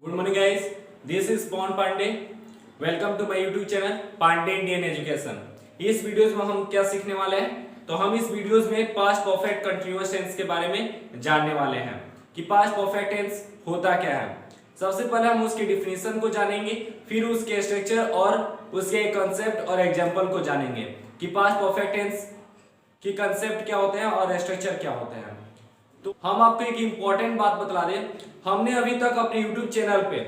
Good morning guys, this is Pawan Pandey. Welcome to my YouTube channel Pandey Indian education. इस videos में हम क्या सीखने वाले हैं, तो हम इस वीडियोस में पास्ट परफेक्ट कंटीन्यूअस टेंस के बारे में जानने वाले हैं कि पास्ट परफेक्ट टेंस होता क्या है। सबसे पहले हम उसकी डिफिनीशन को जानेंगे, फिर उसके स्ट्रक्चर और उसके कंसेप्ट और एग्जाम्पल को जानेंगे कि पास्ट परफेक्ट टेंस की कंसेप्ट क्या होते हैं और स्ट्रक्चर क्या होते हैं। तो हम आपको एक इंपॉर्टेंट बात बता दें, हमने अभी तक अपने YouTube चैनल पे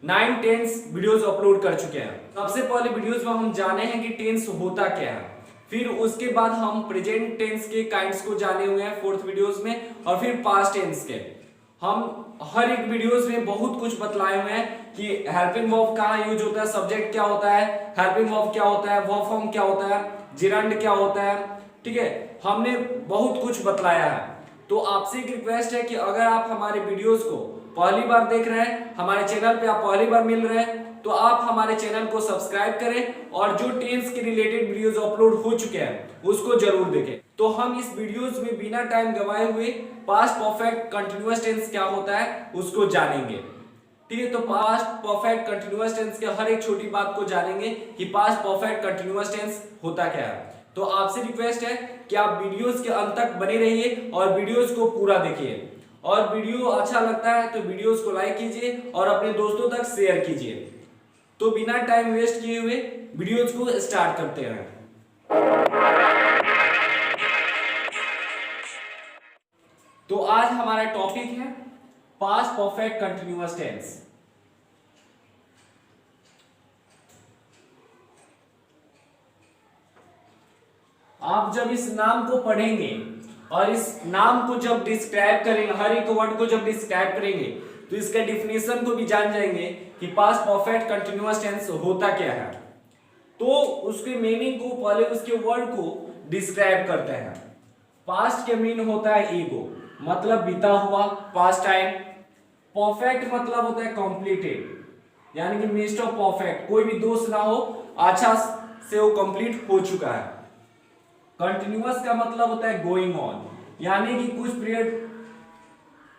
9 टेंस वीडियोस अपलोड कर चुके हैं। सबसे पहले वीडियोस में हम जाने हैं कि टेंस होता क्या है, फिर उसके बाद हम प्रेजेंट टेंस के काइंड्स को जाने हुए हैं 4th वीडियोस में, और फिर पास्ट टेंस के हम हर एक वीडियोस में बहुत कुछ बतलाए हुए हैं कि हेल्पिंग वर्ब कहाँ यूज होता है, सब्जेक्ट क्या होता है, हेल्पिंग वर्ब क्या होता है, वर्ब फॉर्म क्या होता है, जिरंड क्या होता है। ठीक है, हमने बहुत कुछ बतलाया है। तो आपसे एक रिक्वेस्ट है कि अगर आप हमारे वीडियोस को पहली बार देख रहे हैं, हमारे चैनल पे आप पहली बार मिल रहे हैं, तो आप हमारे चैनल को सब्सक्राइब करें और जो टेंस के रिलेटेड वीडियोस अपलोड हो चुके हैं उसको जरूर देखें। तो हम इस वीडियोस में बिना टाइम गवाए हुए पास्ट परफेक्ट कंटीन्यूअस टेंस क्या होता है उसको जानेंगे। ठीक है, तो पास्ट परफेक्ट कंटीन्यूअस टेंस के हर एक छोटी बात को जानेंगे कि पास्ट परफेक्ट कंटीन्यूअस टेंस होता क्या है। तो आपसे रिक्वेस्ट है कि आप वीडियोस के अंत तक बने रहिए और वीडियोस को पूरा देखिए, और वीडियो अच्छा लगता है तो वीडियोस को लाइक कीजिए और अपने दोस्तों तक शेयर कीजिए। तो बिना टाइम वेस्ट किए हुए वीडियोस को स्टार्ट करते हैं। तो आज हमारा टॉपिक है पास्ट परफेक्ट कंटीन्यूअस टेंस। आप जब इस नाम को पढ़ेंगे और इस नाम को जब डिस्क्राइब करेंगे, हर एक वर्ड को जब डिस्क्राइब करेंगे, तो इसके डिफिनेशन को भी जान जाएंगे कि पास्ट परफेक्ट कंटीन्यूअस टेंस होता क्या है। तो उसके मीनिंग को पहले उसके वर्ड को डिस्क्राइब करते हैं। पास्ट के मीन होता है ईगो, मतलब बीता हुआ, पास्ट टाइम। परफेक्ट मतलब होता है कंप्लीटेड, यानी कि मिस्ट ऑफ परफेक्ट, कोई भी दोष ना हो, अच्छा से वो कंप्लीट हो चुका है। कंटिन्यूअस का मतलब होता है गोइंग ऑन, यानी कि कुछ पीरियड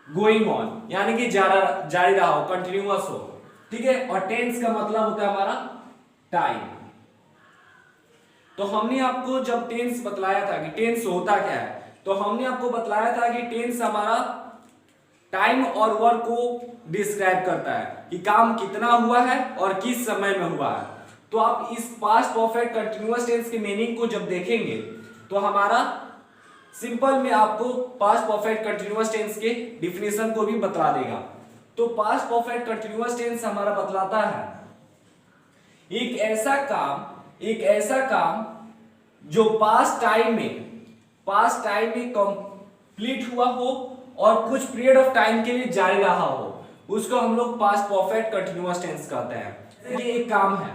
गोइंग ऑन यानी कि जारी रहा हो, कंटिन्यूअस हो। ठीक है, और टेंस का मतलब होता है हमारा टाइम। तो हमने आपको जब टेंस बतलाया था कि टेंस होता क्या है, तो हमने आपको बतलाया था कि टेंस हमारा टाइम और वर्क को डिस्क्राइब करता है कि काम कितना हुआ है और किस समय में हुआ है। तो आप इस पास्ट परफेक्ट कंटीन्यूअस टेंस के मीनिंग को जब देखेंगे तो हमारा सिंपल में आपको पास्ट परफेक्ट कंटीन्यूअस टेंस के डिफिनेशन को भी बता देगा। तो पास्ट परफेक्ट कंटीन्यूअस टेंस हमारा बतलाता है एक ऐसा काम जो पास्ट टाइम में कंप्लीट हुआ हो और कुछ पीरियड ऑफ टाइम के लिए जारी रहा हो, उसको हम लोग पास्ट परफेक्ट कंटीन्यूअस टेंस कहते हैं। ये एक काम है,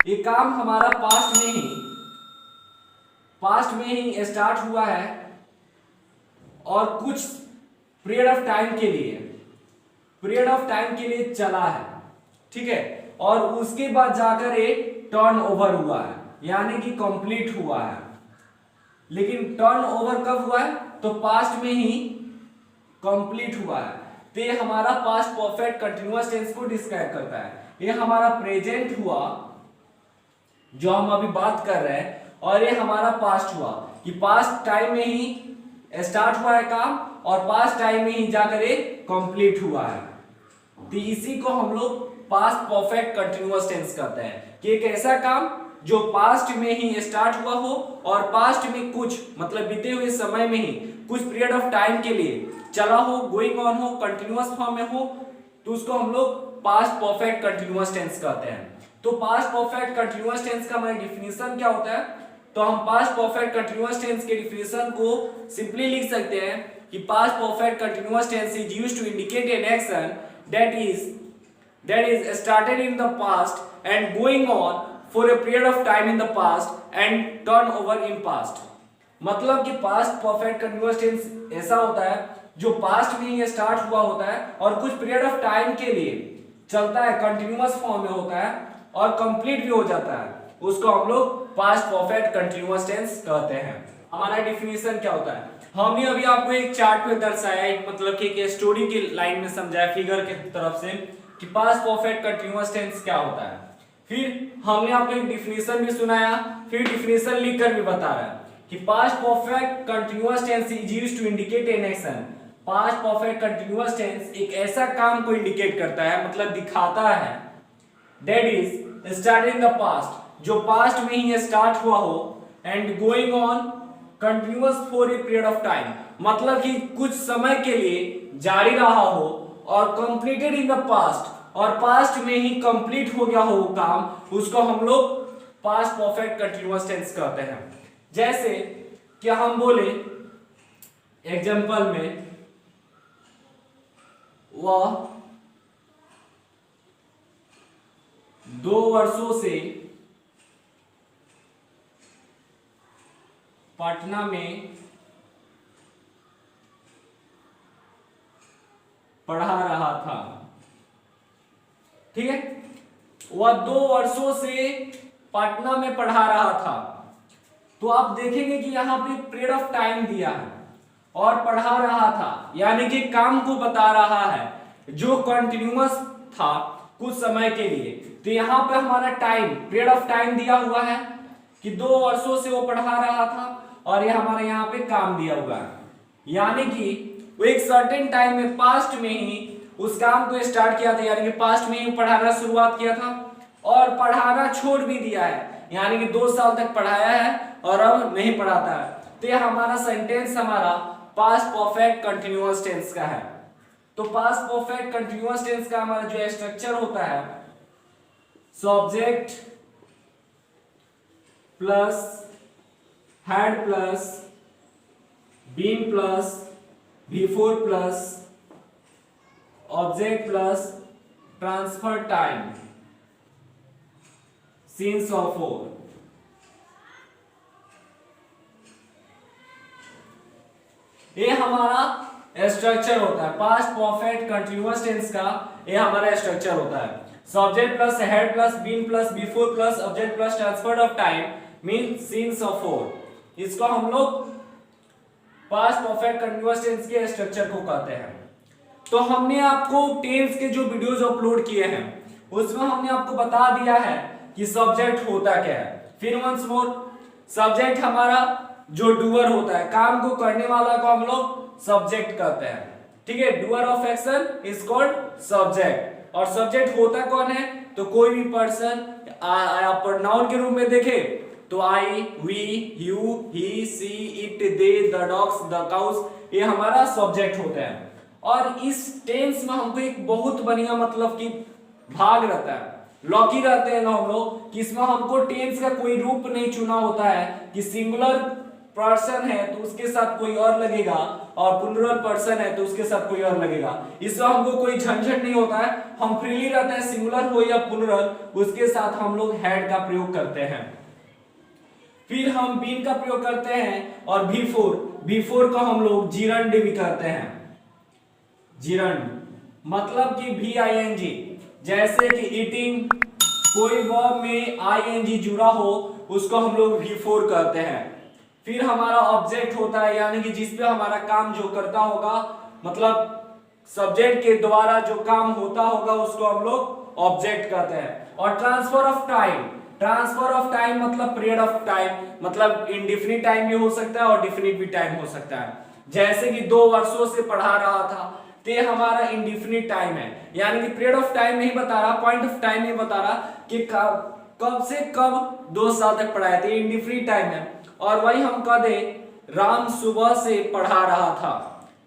ये काम हमारा पास्ट में ही स्टार्ट हुआ है और कुछ पीरियड ऑफ टाइम के लिए चला है। ठीक है, और उसके बाद जाकर ये टर्न ओवर हुआ है, यानी कि कंप्लीट हुआ है। लेकिन टर्न ओवर कब हुआ है, तो पास्ट में ही कंप्लीट हुआ है। तो ये हमारा पास्ट परफेक्ट कंटीन्यूअस टेंस को डिस्क्राइब करता है। ये हमारा प्रेजेंट हुआ जो हम अभी बात कर रहे हैं, और ये हमारा पास्ट हुआ कि पास्ट टाइम में ही स्टार्ट हुआ है काम और पास्ट टाइम में ही जाकर ये कंप्लीट हुआ है। तो इसी को हम लोग पास्ट परफेक्ट कंटीन्यूअस टेंस कहते हैं कि एक ऐसा काम जो पास्ट में ही स्टार्ट हुआ हो और पास्ट में कुछ मतलब बीते हुए समय में ही कुछ पीरियड ऑफ टाइम के लिए चला हो, गोइंग ऑन हो, कंटीन्यूअस फॉर्म में हो, तो उसको हम लोग पास्ट परफेक्ट कंटीन्यूअस टेंस कहते हैं। तो पास्ट परफेक्ट कंटीन्यूअस टेंस का हमारा डिफिनेशन क्या होता है, तो हम पास्ट परफेक्ट कंटीन्यूअस टेंस के डिफिनेशन को सिंपली लिख सकते हैं कि past perfect continuous tense is used to indicate an action that is started in the past and going on for a period of time in the past and turn over in past। मतलब कि past perfect continuous tense ऐसा होता है जो past में ही start हुआ होता है और कुछ पीरियड ऑफ टाइम के लिए चलता है, कंटीन्यूअस फॉर्म में होता है और कंप्लीट भी हो जाता है, उसको हम लोग पास्ट परफेक्ट कंटीन्यूअस टेंस कहते हैं। हमारा डिफिनेशन क्या होता है, हमने अभी आपको एक चार्ट में दर्शाया, एक मतलब कि एक स्टोरी की लाइन में समझाया, फिगर के तरफ से कि पास्ट परफेक्ट कंटीन्यूअस टेंस क्या होता है। फिर हमने आपको एक डिफिनेशन भी सुनाया, फिर डिफिनेशन लिखकर भी बता रहा है कि past perfect continuous tense is used to indicate an action. Past perfect continuous tense एक ऐसा काम को इंडिकेट करता है, मतलब दिखाता है, that is start in the past, जो पास्ट में ही स्टार्ट हुआ हो, and going on continuous for a period of time, मतलब कि कुछ समय के लिए जारी रहा हो, और कंप्लीटेड इन द पास्ट, और पास्ट में ही कंप्लीट हो गया हो काम, उसको हम लोग पास्ट परफेक्ट कंटिन्यूअस टेंस कहते हैं। जैसे क्या हम बोले एग्जांपल में, वह 2 वर्षों से पटना में पढ़ा रहा था। ठीक है, वह 2 वर्षों से पटना में पढ़ा रहा था। तो आप देखेंगे कि यहां पे पीरियड ऑफ टाइम दिया है और पढ़ा रहा था, यानी कि काम को बता रहा है जो कंटिन्यूअस था कुछ समय के लिए। तो यहां पे हमारा टाइम, पीरियड ऑफ टाइम दिया हुआ है कि 2 वर्षों से वो पढ़ा रहा था, और ये हमारे यहाँ पे काम दिया हुआ है, यानी कि वो एक सर्टेन टाइम में पास्ट में ही उस काम को स्टार्ट किया था, यानी कि पास्ट में ही पढ़ाना शुरुआत किया था और पढ़ाना छोड़ भी दिया है, यानी कि 2 साल तक पढ़ाया है और अब नहीं पढ़ाता है। तो ये हमारा सेंटेंस हमारा पास्ट परफेक्ट कंटिन्यूअस टेंस का है। तो पास्ट परफेक्ट कंटिन्यूअस टेंस का हमारा जो स्ट्रक्चर होता है, subject plus had plus been plus before plus object plus transfer time since of four. ये हमारा स्ट्रक्चर होता है पास्ट परफेक्ट कंटिन्यूअस टेंस का। ये हमारा स्ट्रक्चर होता है subject plus had plus been plus before plus object plus transfer of time mean since of four. इसको हम लोग पास्ट परफेक्ट कंटिन्यूअस टेंस के स्ट्रक्चर को कहते हैं। तो हमने आपको टेंस के जो वीडियोस अपलोड किए हैं उसमें हमने आपको बता दिया है कि सब्जेक्ट होता क्या है। फिर वंस मोर, सब्जेक्ट हमारा जो डूअर होता है, काम को करने वाला को हम लोग सब्जेक्ट कहते हैं। ठीक है, doer of action is called subject. और सब्जेक्ट होता कौन है, तो कोई भी पर्सन, आप नाउन के रूप में देखे तो I, we, you, he, she, it, they, the dogs, the cows, ये हमारा सब्जेक्ट होता है। और इस टेंस में हमको एक बहुत बढ़िया मतलब कि भाग रहता है, लॉकी रहते हैं ना हम लोग, कि इसमें हमको टेंस का कोई रूप नहीं चुना होता है कि सिंगुलर पर्सन है तो उसके साथ कोई और लगेगा और प्लूरल पर्सन है तो उसके साथ कोई और लगेगा। इसमें हमको कोई झंझट नहीं होता है, हम फ्रीली रहते हैं, सिंगुलर हो या प्लूरल, उसके साथ हम लोग हैड का प्रयोग करते हैं। फिर हम बीन का प्रयोग करते हैं, और बिफोर को हम लोग जिरंड भी कहते हैं। जिरंड मतलब कि VING, जैसे कि ईटिंग, कोई वर्ब में ING जुड़ा हो उसको हम लोग बिफोर कहते हैं। फिर हमारा ऑब्जेक्ट होता है, यानी कि जिसपे हमारा काम जो करता होगा, मतलब सब्जेक्ट के द्वारा जो काम होता होगा उसको हम लोग ऑब्जेक्ट कहते हैं। और ट्रांसफर ऑफ टाइम मतलब पीरियड ऑफ टाइम, मतलब इंडिफिनिट टाइम भी हो सकता है और डिफिनिट भी टाइम हो सकता है। जैसे कि 2 वर्षों से पढ़ा रहा था, ते हमारा इंडिफिनिट टाइम है, यानी कि पीरियड ऑफ टाइम नहीं बता रहा, पॉइंट ऑफ टाइम नहीं बता रहा कि कब से कब 2 साल तक पढ़ाया था, इंडिफिनिट टाइम है। और वही हम कह दे राम सुबह से पढ़ा रहा था,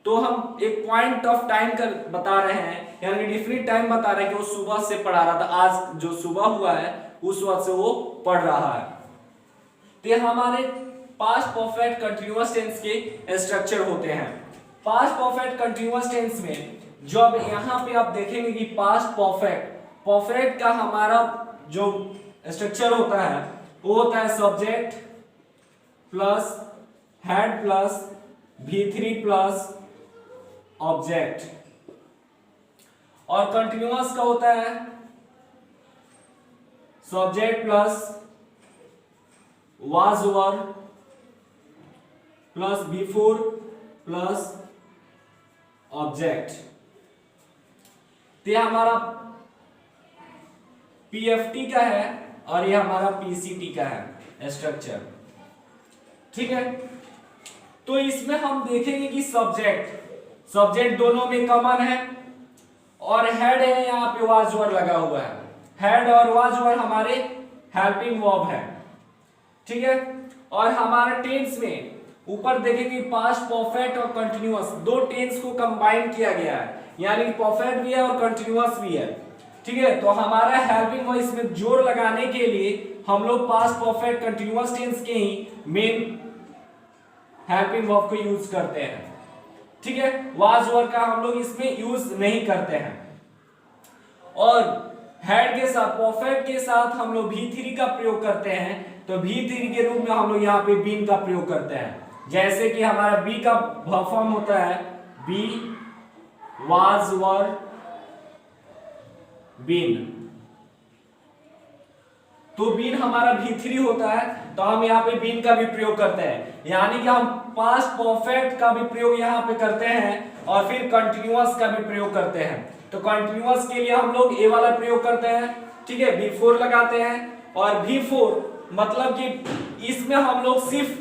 तो हम एक पॉइंट ऑफ टाइम कर बता रहे हैं, यानी डिफिनिट टाइम बता रहे हैं कि वो सुबह से पढ़ा रहा था, आज जो सुबह हुआ है उस वक्त से वो पढ़ रहा है। तो ये हमारे पास्ट परफेक्ट कंटीन्यूअस टेंस के स्ट्रक्चर होते हैं। पास्ट परफेक्ट कंटीन्यूअस टेंस में जब यहाँ पे आप देखेंगे कि पास्ट परफेक्ट का हमारा जो स्ट्रक्चर होता है वो होता है subject plus had plus V3 plus object. और कंटीन्यूअस का होता है subject plus was were plus before plus object. तो हमारा पीएफटी का है और ये हमारा पीसीटी का है स्ट्रक्चर। ठीक है, तो इसमें हम देखेंगे कि सब्जेक्ट दोनों में कॉमन है और हेड है, यहाँ पे वाज वर लगा हुआ है। हेड और वाज वर हमारे हेल्पिंग वर्ब है। ठीक है, और हमारा टेंस में ऊपर देखेंगे पास्ट परफेक्ट और कंटिन्यूअस, दो टेंस को कंबाइन किया गया है, यानी परफेक्ट भी है और कंटिन्यूअस भी है। ठीक है, तो हमारा हेल्पिंग वर्ब इसमें जोर लगाने के लिए हम लोग पास्ट परफेक्ट कंटिन्यूअस टेंस के ही मेन हेल्पिंग वर्ब को यूज करते हैं। ठीक है, वाज वर का हम लोग इसमें यूज नहीं करते हैं। और हेड के साथ परफेक्ट के साथ हम लोग भी3 का प्रयोग करते हैं, तो भी3 के रूप में हम लोग यहाँ पे बीन का प्रयोग करते हैं। जैसे कि हमारा बी का फॉर्म होता है बी वाज वर बीन, तो बीन हमारा भी3 होता है, तो हम यहाँ पे बीन का भी प्रयोग करते हैं, यानी कि हम पास्ट परफेक्ट का भी प्रयोग यहाँ पे करते हैं और फिर कंटिन्यूअस का भी प्रयोग करते हैं। तो कंटिन्यूअस के लिए हम लोग ए वाला प्रयोग करते हैं। ठीक है, B4 लगाते हैं और V4 मतलब कि इसमें हम लोग सिर्फ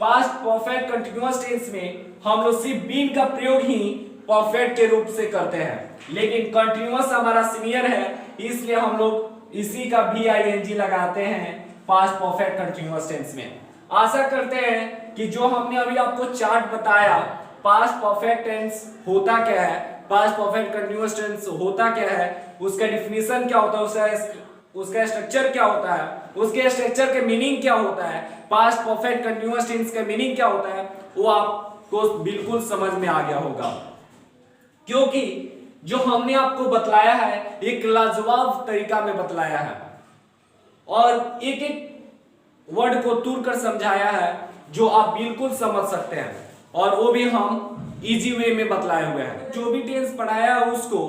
पास्ट परफेक्ट कंटिन्यूअस टेंस में हम लोग सिर्फ बीन का प्रयोग ही परफेक्ट के रूप से करते हैं, लेकिन कंटिन्यूअस हमारा सीनियर है इसलिए हम लोग इसी का VING लगाते हैं पास्ट परफेक्ट कंटिन्यूअस टेंस में। आशा करते हैं कि जो हमने अभी आपको चार्ट बताया पास्ट परफेक्ट टेंस होता क्या है, पास्ट परफेक्ट कंटिन्यूअस टेंस होता क्या है, उसका डिफिनीशन क्या होता है, उसका स्ट्रक्चर क्या होता है, उसके स्ट्रक्चर के मीनिंग क्या होता है, पास्ट परफेक्ट कंटिन्यूअस टेंस का मीनिंग क्या होता है, वो आपको बिल्कुल समझ में आ गया होगा। क्योंकि जो हमने आपको बतलाया है एक लाजवाब तरीका में बतलाया है और एक एक वर्ड को तोड़ कर समझाया है जो आप बिल्कुल समझ सकते हैं, और वो भी हम इजी वे में बतलाए हुए हैं। जो भी टेंस पढ़ाया है उसको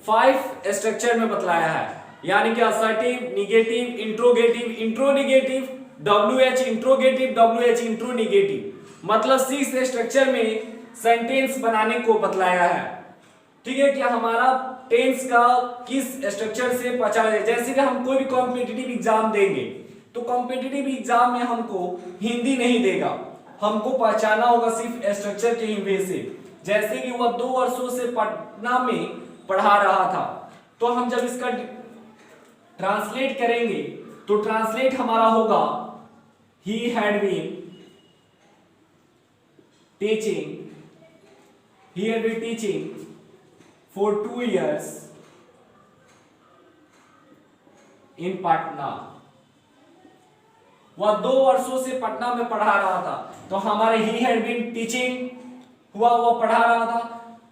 5 स्ट्रक्चर में बतलाया है, यानी कि assertive, negative, interrogative, interronegative, WH interrogative, WH interronegative, मतलब 6 स्ट्रक्चर में सेंटेंस बनाने को बतलाया है। ठीक है, कि हमारा टेंस का किस स्ट्रक्चर से पहचाना जाए। जैसे कि हम कोई भी कॉम्पिटिटिव एग्जाम देंगे तो कॉम्पिटिटिव एग्जाम में हमको हिंदी नहीं देगा, हमको पहचाना होगा सिर्फ स्ट्रक्चर के ही वे से। जैसे कि वह 2 वर्षों से पटना में पढ़ा रहा था, तो हम जब इसका ट्रांसलेट करेंगे तो ट्रांसलेट हमारा होगा he had been teaching, he had been teaching for 2 years in Patna। वह 2 वर्षों से पटना में पढ़ा रहा था, तो हमारे he had been teaching हुआ, वह पढ़ा रहा था,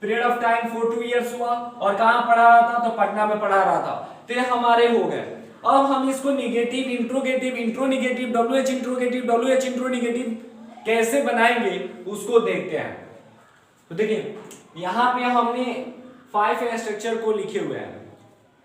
period of time for 2 years हुआ, और कहां पढ़ा रहा था, तो पटना में पढ़ा रहा था। तो ये हमारे हो गए। अब हम इसको negative, interrogative, interronegative, WH interrogative, WH interronegative कैसे बनाएंगे उसको देखते हैं। तो देखिए यहाँ पे हमने 5 स्ट्रक्चर को लिखे हुए हैं,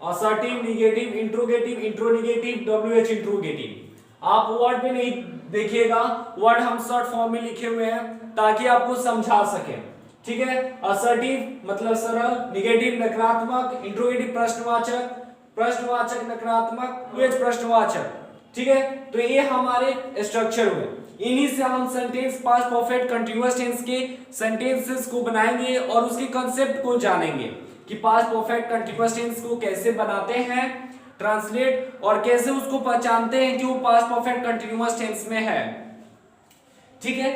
assertive, negative, interrogative, interronegative, WH interrogative. आप वर्ड पे नहीं देखिएगा, वर्ड हम शॉर्ट फॉर्म में लिखे हुए हैं ताकि आपको समझा सके। ठीक है, असर्टिव मतलब सरल, निगेटिव नकारात्मक, इंट्रोगेटिव प्रश्नवाचक, प्रश्नवाचक नकारात्मक, WH प्रश्नवाचक। ठीक है, तो ये हमारे स्ट्रक्चर हुए। इन्हीं से हम sentence past perfect continuous tense के सेंटेंसेस को बनाएंगे और उसके कॉन्सेप्ट को जानेंगे कि पास्ट परफेक्ट कंटीन्यूअस टेंस को कैसे बनाते हैं ट्रांसलेट, और कैसे उसको पहचानते हैं कि वो पास्ट परफेक्ट कंटीन्यूअस टेंस में है। ठीक है,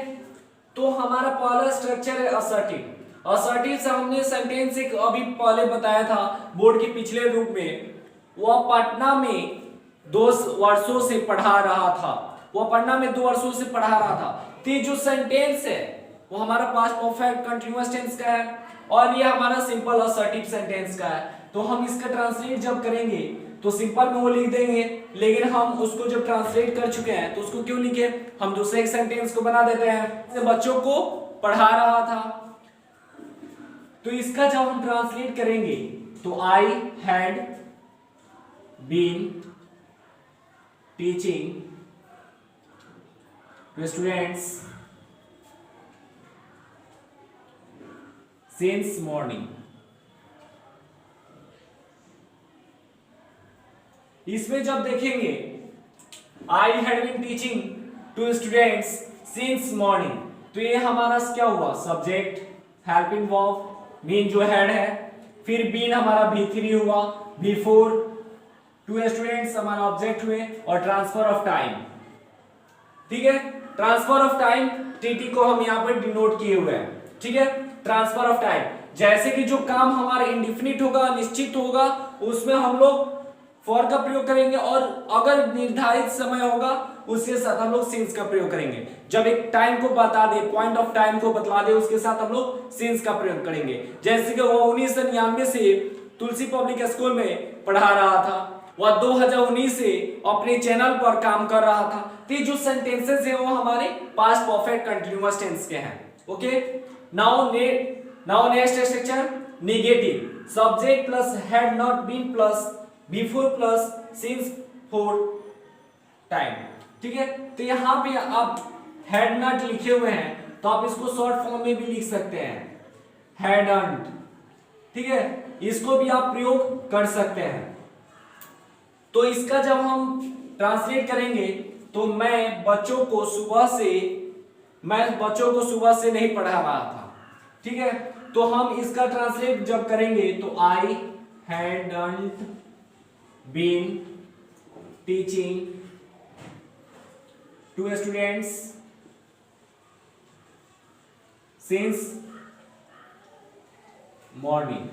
तो हमारा पहला स्ट्रक्चर है असर्टिव। असर्टिव से हमने सेंटेंस एक अभी पहले बताया था बोर्ड के पिछले रूप में, वह पटना में 2 वर्षों से पढ़ा रहा था, वह पटना में 2 वर्षों से पढ़ा रहा था। तो जो सेंटेंस है वो हमारा पास्ट परफेक्ट कंटीन्यूअस टेंस का है और ये हमारा सिंपल असर्टिव सेंटेंस का है। तो हम इसका ट्रांसलेट जब करेंगे तो सिंपल में वो लिख देंगे, लेकिन हम उसको जब ट्रांसलेट कर चुके हैं तो उसको क्यों लिखे, हम दूसरे एक सेंटेंस को बना देते हैं। बच्चों को पढ़ा रहा था, तो इसका जब हम ट्रांसलेट करेंगे तो I had been teaching to students since morning। इसमें जब देखेंगे I had been teaching to students since morning, तो ये हमारा क्या हुआ, सब्जेक्ट, हेल्पिंग वर्ब बीन जो हेड है, फिर बीन हमारा V3 हुआ, बिफोर टू स्टूडेंट्स हमारा ऑब्जेक्ट हुए, और ट्रांसफर ऑफ टाइम। ठीक है, ट्रांसफर ऑफ टाइम टीटी को हम यहाँ पर डिनोट किए हुए हैं। ठीक है, ट्रांसफर ऑफ टाइम, जैसे कि जो काम हमारा इंडिफिनिट होगा, निश्चित होगा, उसमें हम लोग फॉर का प्रयोग करेंगे, और अगर निर्धारित समय होगा उसके साथ हम लोग सिंस का प्रयोग करेंगे। जब एक टाइम को बता दे, पॉइंट ऑफ टाइम को बतला दे, उसके साथ हम लोग सिंस का प्रयोग करेंगे। जैसे कि वो 1999 से तुलसी पब्लिक स्कूल में पढ़ा रहा था, वह 2019 से अपने चैनल पर काम कर रहा था। तो ये जो सेंटेंसेस है वो हमारे पास्ट परफेक्ट कंटीन्यूअस टेंस के हैं। Okay, now next structure negative, subject plus had not been plus before plus since for time. ठीक है, तो यहां पे आप हैड नॉट लिखे हुए हैं, तो आप इसको शॉर्ट फॉर्म में भी लिख सकते हैं, हैडंट। ठीक है, इसको भी आप प्रयोग कर सकते हैं। तो इसका जब हम ट्रांसलेट करेंगे, तो मैं बच्चों को सुबह से नहीं पढ़ा रहा था। ठीक है, तो हम इसका ट्रांसलेट जब करेंगे, तो I hadn't been teaching to students since morning.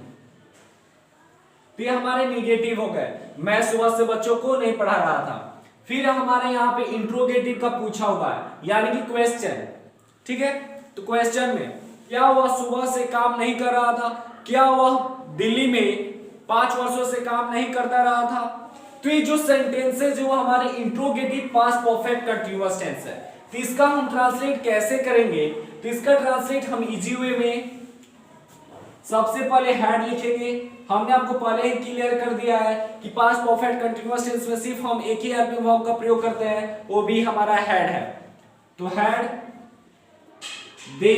तो ये हमारे निगेटिव हो गए, मैं सुबह से बच्चों को नहीं पढ़ा रहा था। फिर हमारे यहां पे इंट्रोगेटिव का पूछा हुआ है, यानी कि क्वेश्चन। ठीक है, तो क्वेश्चन में क्या वह सुबह से काम नहीं कर रहा था, क्या वह दिल्ली में 5 वर्षों से काम नहीं करता रहा था। तो ये जो सेंटेंसेस है वो हमारे interrogative past perfect continuous tense है। तो इसका हम ट्रांसलेट कैसे करेंगे, तो इसका ट्रांसलेट हम इजी वे में सबसे पहले हैड लिखेंगे। हमने आपको पहले ही क्लियर कर दिया है कि पास्ट परफेक्ट कंटीन्यूअस टेंस में सिर्फ हम एक ही हेल्पिंग वर्ब का प्रयोग करते हैं, वो भी हमारा हैड है। तो had they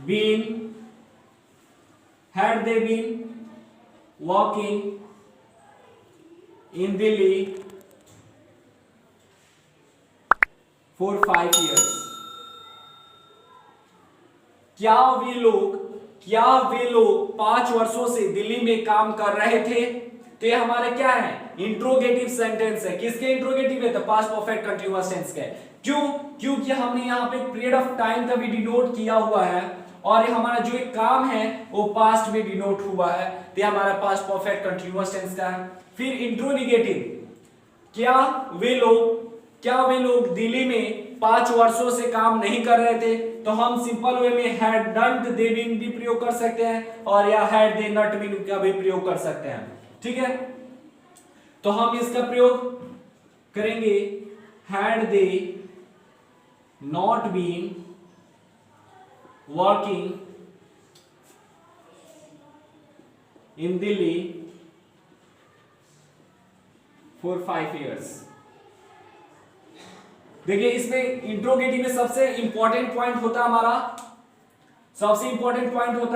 been working in Delhi for 5 years। क्या वे लोग 5 वर्षों से दिल्ली में काम कर रहे थे। तो ये हमारे क्या है, इंट्रोगेटिव सेंटेंस है। किसके इंट्रोगेटिव है, तो पास्ट परफेक्ट कंटीन्यूअस टेंस के। क्यों, क्योंकि हमने यहाँ पे पीरियड ऑफ टाइम का भी डिनोट किया हुआ है, और ये जो एक काम है वो पास्ट में डिनोट हुआ है, तो ये हमारा पास्ट परफेक्ट कंटीन्यूअस टेंस का है। फिर इंट्रोनिगेटिव, क्या वे लोग दिल्ली में 5 वर्षों से काम नहीं कर रहे थे, तो हम सिंपल वे में हैडंट दे बीन भी प्रयोग कर सकते हैं, और या हैड दे नॉट बीन का भी प्रयोग कर सकते हैं। ठीक है, तो हम इसका प्रयोग करेंगे, had they not been working in Delhi for 5 years। देखिए इसमें इंट्रोगेटिव में सबसे इंपॉर्टेंट पॉइंट होता है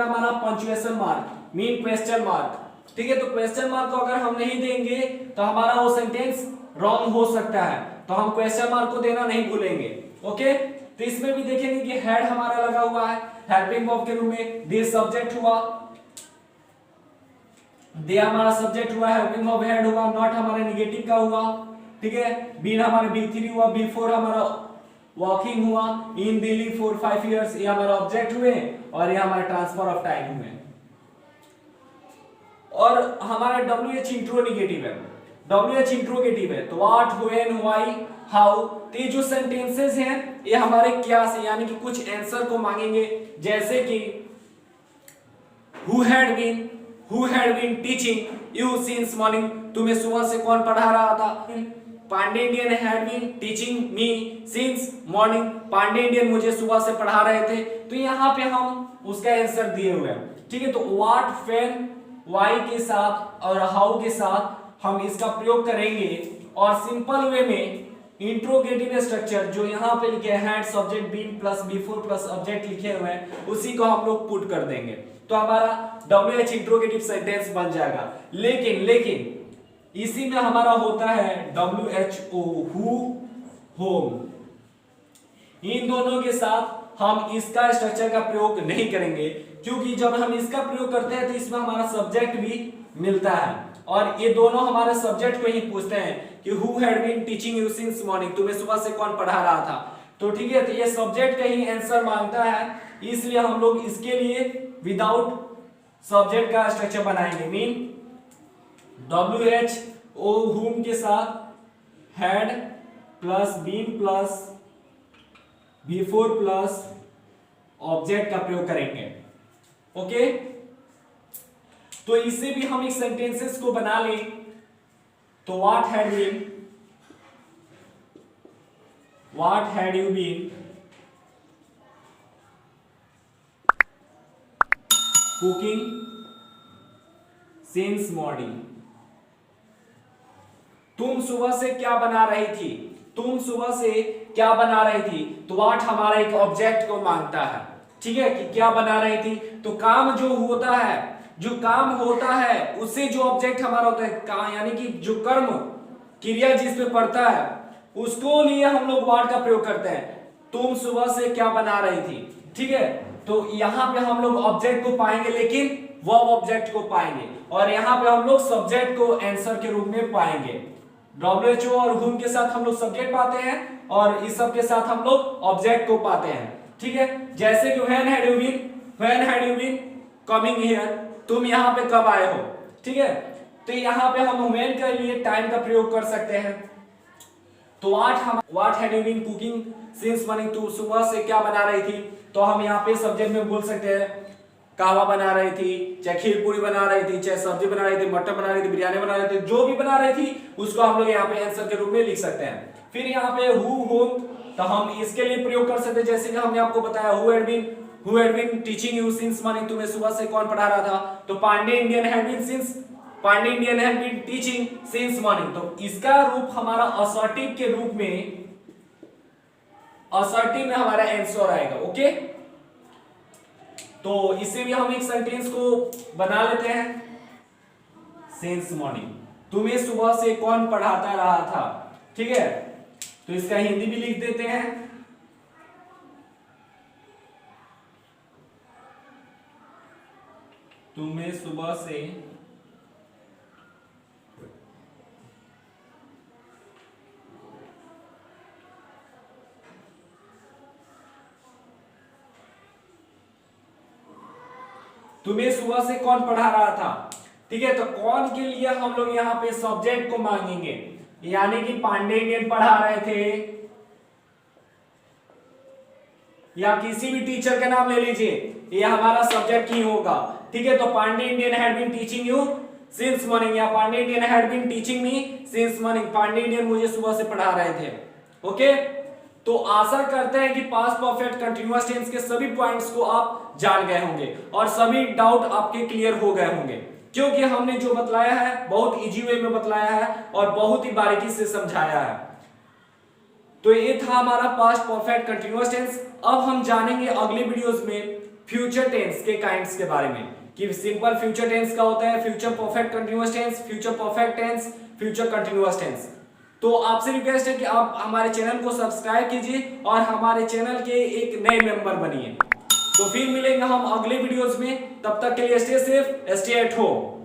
हमारा punctuation mark, mean question mark. ठीक है, तो क्वेश्चन मार्क को अगर हम नहीं देंगे तो हमारा वो सेंटेंस रॉन्ग हो सकता है, तो हम क्वेश्चन मार्क को देना नहीं भूलेंगे। ओके, तो इसमें भी देखेंगे कि हैड हमारा लगा हुआ है हेल्पिंग वर्ब के रूप में, दिस सब्जेक्ट हुआ, दे हमारा सब्जेक्ट हुआ, हेल्पिंग वर्ब हैड हुआ, नॉट हमारे नेगेटिव का हुआ। ठीक है, बीन हमारे B3 हुआ, बिफोर हमारा वॉकिंग हुआ, इन दिल्ली फॉर 5 इयर्स ये हमारा ऑब्जेक्ट हुए, और ये हमारा ट्रांसफर ऑफ टाइम हुए। और हमारा WH इंट्रोगेटिव है, तो व्हाट, व्हेन, व्हाई, हाउ। तो ये जो सेंटेंसेस हैं ये हमारे क्या से, यानी कि कुछ आंसर को मांगेंगे, जैसे कि who had been teaching you since morning, तुम्हें सुबह से कौन पढ़ा रहा था। Pandey Indian had been teaching me since morning, Pandey Indian मुझे सुबह से पढ़ा रहे थे। तो यहाँ पे हम उसका आंसर दिए हुए हैं। ठीक है, तो व्हाट, व्हेन, व्हाई के साथ और हाउ के साथ हम इसका प्रयोग करेंगे, और सिंपल वे में इंट्रोगेटिव स्ट्रक्चर जो यहाँ पे लिखे had subject been plus before plus object लिखे हुए हैं, उसी को हम लोग पुट कर देंगे, तो हमारा WH इंट्रोगेटिव सेंटेंस बन जाएगा। लेकिन इसी में हमारा होता है WHO, हु, होम। इन दोनों के साथ हम इसका स्ट्रक्चर का प्रयोग नहीं करेंगे, क्योंकि जब हम इसका प्रयोग करते हैं तो इसमें हमारा सब्जेक्ट भी मिलता है, और ये दोनों हमारे सब्जेक्ट को ही पूछते हैं कि who had been teaching you since morning, तुम्हें सुबह से कौन पढ़ा रहा था। तो ठीक है, तो ये सब्जेक्ट का ही आंसर मांगता है, इसलिए हम लोग इसके लिए विदाउट सब्जेक्ट का स्ट्रक्चर बनाएंगे। मीन WHO, हुम के साथ had plus been plus before plus object का प्रयोग करेंगे। ओके, तो इससे भी हम एक सेंटेंसेस को बना लें। तो what had you been cooking since morning, तुम सुबह से क्या बना रही थी, तुम सुबह से क्या बना रही थी। तो व्हाट हमारा एक ऑब्जेक्ट को मांगता है, ठीक है, कि क्या बना रही थी। तो काम जो होता है, जो काम होता है उससे जो ऑब्जेक्ट हमारा होता है, काम यानी कि जो कर्म क्रिया जिस पे पड़ता है उसको लिए हम लोग व्हाट का प्रयोग करते हैं। तुम सुबह से क्या बना रही थी, ठीक है। तो यहां पे हम लोग ऑब्जेक्ट को पाएंगे, लेकिन वर्ब ऑब्जेक्ट को पाएंगे, और यहां पे हम लोग सब्जेक्ट को आंसर के रूप में पाएंगे। WHO और हुम के साथ हम लोग सब्जेक्ट पाते हैं, और इस सब के साथ हम लोग ऑब्जेक्ट को पाते हैं, ठीक है। जैसे कि when had you been coming here, तुम यहाँ पे कब आए हो, ठीक है। तो यहाँ पे हम व्हेन के लिए टाइम का प्रयोग कर सकते हैं। तो what had you been cooking since morning, तू सुबह से क्या बना रही थी। तो हम यहाँ पे सब्जेक्ट में बोल सकते हैं कहवा बना रही थी, चाहे खीर पूरी बना रही थी, चाहे सब्जी बना रही थी, मटर बना रही थी, बिरयानी बना रही थी, जो भी बना रही थी उसको हम लोग यहाँ पे आंसर के रूप में लिख सकते हैं। फिर यहाँ पे हु, होम, तो हम इसके लिए प्रयोग कर सकते हैं, जैसे कि हमने आपको बताया who had been teaching you since morning, तुम्हें सुबह से कौन पढ़ा रहा था। तो Pandey Indian had been teaching since morning. तो इसका रूप हमारा असर्टिव के रूप में, असर्टिव में हमारा आंसर आएगा। ओके, तो इससे भी हम एक सेंटेंस को बना लेते हैं। सिंस मॉर्निंग, तुम्हें सुबह से कौन पढ़ाता रहा था, ठीक है। तो इसका हिंदी भी लिख देते हैं। तुम्हें सुबह से कौन पढ़ा रहा था, ठीक है। तो कौन के लिए हम लोग यहाँ पे सब्जेक्ट को मांगेंगे, यानी कि पांडे इंडियन पढ़ा रहे थे, या किसी भी टीचर का नाम ले लीजिए, ये हमारा सब्जेक्ट ही होगा, ठीक है। तो Pandey Indian had been teaching you since morning, या Pandey Indian had been teaching me since morning, Pandey Indian मुझे सुबह से पढ़ा रहे थे। ओके, तो आशा करते हैं कि पास्ट परफेक्ट कंटीन्यूअस टेंस के सभी पॉइंट्स को आप जान गए होंगे और सभी डाउट आपके क्लियर हो गए होंगे, क्योंकि हमने जो बतलाया है बहुत इजी वे में बतलाया है और बहुत ही बारीकी से समझाया है। तो ये था हमारा पास्ट परफेक्ट कंटीन्यूअस टेंस। अब हम जानेंगे अगले वीडियोस में फ्यूचर टेंस के काइंड्स के बारे में, कि सिंपल फ्यूचर टेंस का होता है, future perfect continuous tense, future perfect tense, future continuous tense. तो आपसे रिक्वेस्ट है कि आप हमारे चैनल को सब्सक्राइब कीजिए और हमारे चैनल के एक नए मेंबर बनिए। तो फिर मिलेंगे हम अगले वीडियोस में, तब तक के लिए stay safe, stay at home.